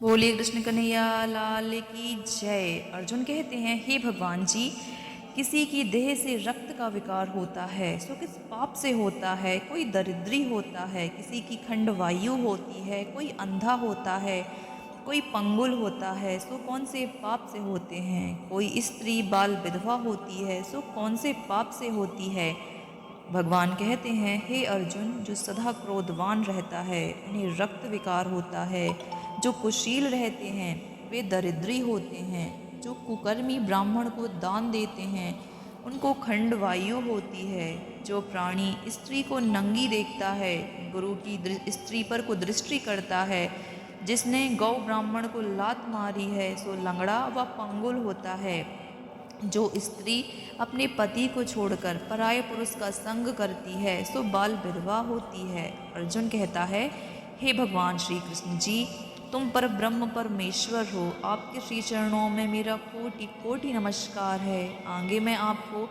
बोलिए कृष्ण कन्हैया लाल की जय। अर्जुन कहते हैं, हे भगवान जी, किसी की देह से रक्त का विकार होता है सो किस पाप से होता है। कोई दरिद्री होता है, किसी की खंडवायु होती है, कोई अंधा होता है, कोई पंगुल होता है सो कौन से पाप से होते हैं। कोई स्त्री बाल विधवा होती है सो कौन से पाप से होती है। भगवान कहते हैं, हे अर्जुन, जो सदा क्रोधवान रहता है उन्हें रक्त विकार होता है। जो कुशील रहते हैं वे दरिद्री होते हैं। जो कुकर्मी ब्राह्मण को दान देते हैं उनको खंडवायु होती है। जो प्राणी स्त्री को नंगी देखता है, गुरु की स्त्री पर को दृष्टि करता है, जिसने गौ ब्राह्मण को लात मारी है सो लंगड़ा व पंगुल होता है। जो स्त्री अपने पति को छोड़कर पराये पुरुष का संग करती है सो बाल विधवा होती है। अर्जुन कहता है, हे भगवान श्री कृष्ण जी, तुम पर ब्रह्म परमेश्वर हो। आपके श्री चरणों में मेरा कोटि कोटि नमस्कार है। आगे मैं आपको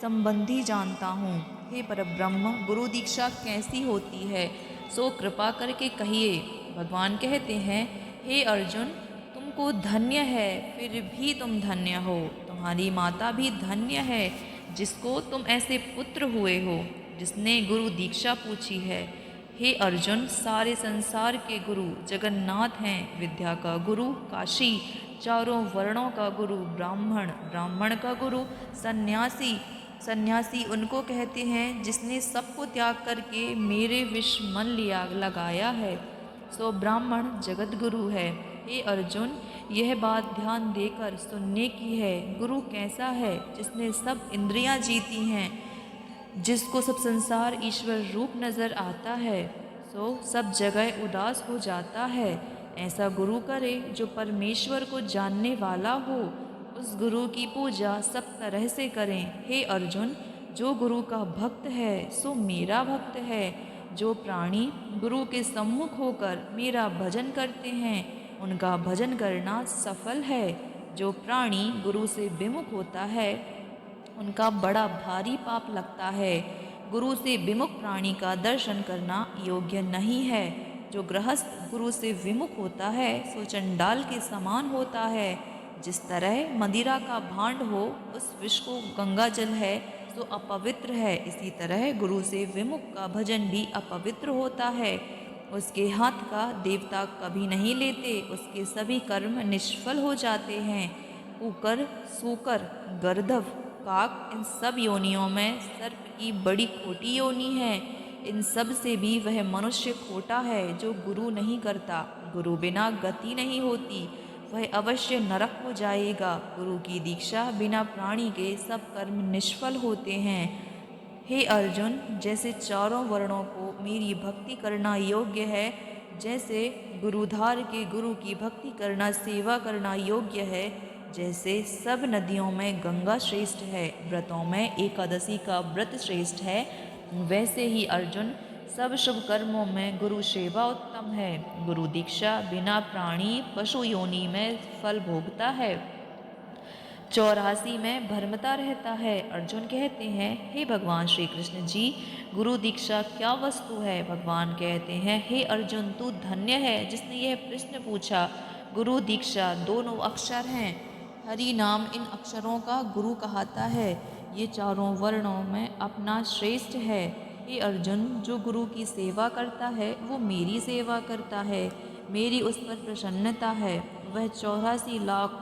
संबंधी जानता हूँ। हे पर ब्रह्म, गुरु दीक्षा कैसी होती है सो कृपा करके कहिए। भगवान कहते हैं, हे अर्जुन, तुमको धन्य है, फिर भी तुम धन्य हो। तुम्हारी माता भी धन्य है जिसको तुम ऐसे पुत्र हुए हो, जिसने गुरु दीक्षा पूछी है। हे अर्जुन, सारे संसार के गुरु जगन्नाथ हैं। विद्या का गुरु काशी, चारों वर्णों का गुरु ब्राह्मण, ब्राह्मण का गुरु सन्यासी, सन्यासी उनको कहते हैं जिसने सबको त्याग करके मेरे विष मन लिया लगाया है सो ब्राह्मण जगत गुरु है। हे अर्जुन, यह बात ध्यान देकर सुनने की है। गुरु कैसा है? जिसने सब इंद्रियां जीती हैं, जिसको सब संसार ईश्वर रूप नजर आता है, सो सब जगह उदास हो जाता है। ऐसा गुरु करे जो परमेश्वर को जानने वाला हो। उस गुरु की पूजा सब तरह से करें। हे अर्जुन, जो गुरु का भक्त है सो मेरा भक्त है। जो प्राणी गुरु के सम्मुख होकर मेरा भजन करते हैं उनका भजन करना सफल है। जो प्राणी गुरु से विमुख होता है उनका बड़ा भारी पाप लगता है। गुरु से विमुख प्राणी का दर्शन करना योग्य नहीं है। जो गृहस्थ गुरु से विमुख होता है सो चंडाल के समान होता है। जिस तरह मदिरा का भांड हो उस विष को गंगा जल है सो अपवित्र है, इसी तरह गुरु से विमुख का भजन भी अपवित्र होता है। उसके हाथ का देवता कभी नहीं लेते, उसके सभी कर्म निष्फल हो जाते हैं। कुकर, सूकर, गर्दभ, काक, इन सब योनियों में सर्प की बड़ी खोटी योनि है। इन सब से भी वह मनुष्य खोटा है जो गुरु नहीं करता। गुरु बिना गति नहीं होती, वह अवश्य नरक हो जाएगा। गुरु की दीक्षा बिना प्राणी के सब कर्म निष्फल होते हैं। हे अर्जुन, जैसे चारों वर्णों को मेरी भक्ति करना योग्य है, जैसे गुरुधार के गुरु की भक्ति करना सेवा करना योग्य है, जैसे सब नदियों में गंगा श्रेष्ठ है, व्रतों में एकादशी का व्रत श्रेष्ठ है, वैसे ही अर्जुन सब शुभ कर्मों में गुरु सेवा उत्तम है। गुरु दीक्षा बिना प्राणी पशु योनि में फल भोगता है, 84 में भ्रमता रहता है। अर्जुन कहते हैं, हे भगवान श्री कृष्ण जी, गुरु दीक्षा क्या वस्तु है। भगवान कहते हैं, हे अर्जुन, तू धन्य है जिसने यह प्रश्न पूछा। गुरु दीक्षा दोनों अक्षर हैं। हरि नाम इन अक्षरों का गुरु कहता है। ये चारों वर्णों में अपना श्रेष्ठ है। हे अर्जुन, जो गुरु की सेवा करता है वो मेरी सेवा करता है। मेरी उस पर प्रसन्नता है। वह 84 लाख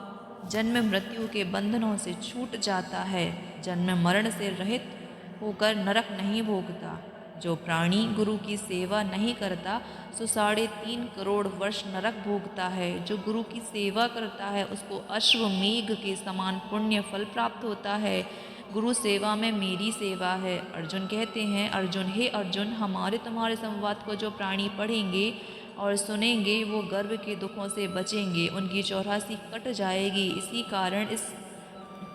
जन्म मृत्यु के बंधनों से छूट जाता है। जन्म मरण से रहित होकर नरक नहीं भोगता। जो प्राणी गुरु की सेवा नहीं करता सो 3.5 करोड़ वर्ष नरक भोगता है। जो गुरु की सेवा करता है उसको अश्वमेघ के समान पुण्य फल प्राप्त होता है। गुरु सेवा में मेरी सेवा है। अर्जुन कहते हैं, अर्जुन, हे अर्जुन, हमारे तुम्हारे संवाद को जो प्राणी पढ़ेंगे और सुनेंगे वो गर्भ के दुखों से बचेंगे, उनकी 84 कट जाएगी। इसी कारण इस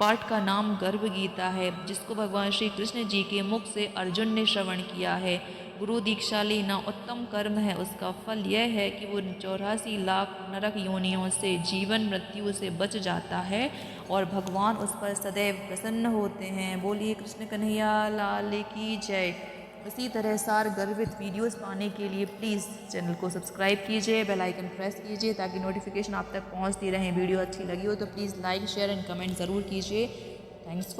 पाठ का नाम गर्भ गीता है, जिसको भगवान श्री कृष्ण जी के मुख से अर्जुन ने श्रवण किया है। गुरु दीक्षा लेना उत्तम कर्म है। उसका फल यह है कि वो 84 लाख नरक योनियों से, जीवन मृत्यु से बच जाता है और भगवान उस पर सदैव प्रसन्न होते हैं। बोलिए कृष्ण कन्हैया लाल की जय। इसी तरह सार गर्वित वीडियोस पाने के लिए प्लीज़ चैनल को सब्सक्राइब कीजिए, बेल आइकन प्रेस कीजिए ताकि नोटिफिकेशन आप तक पहुंचती रहें। वीडियो अच्छी लगी हो तो please like share and comment ज़रूर कीजिए। थैंक्स।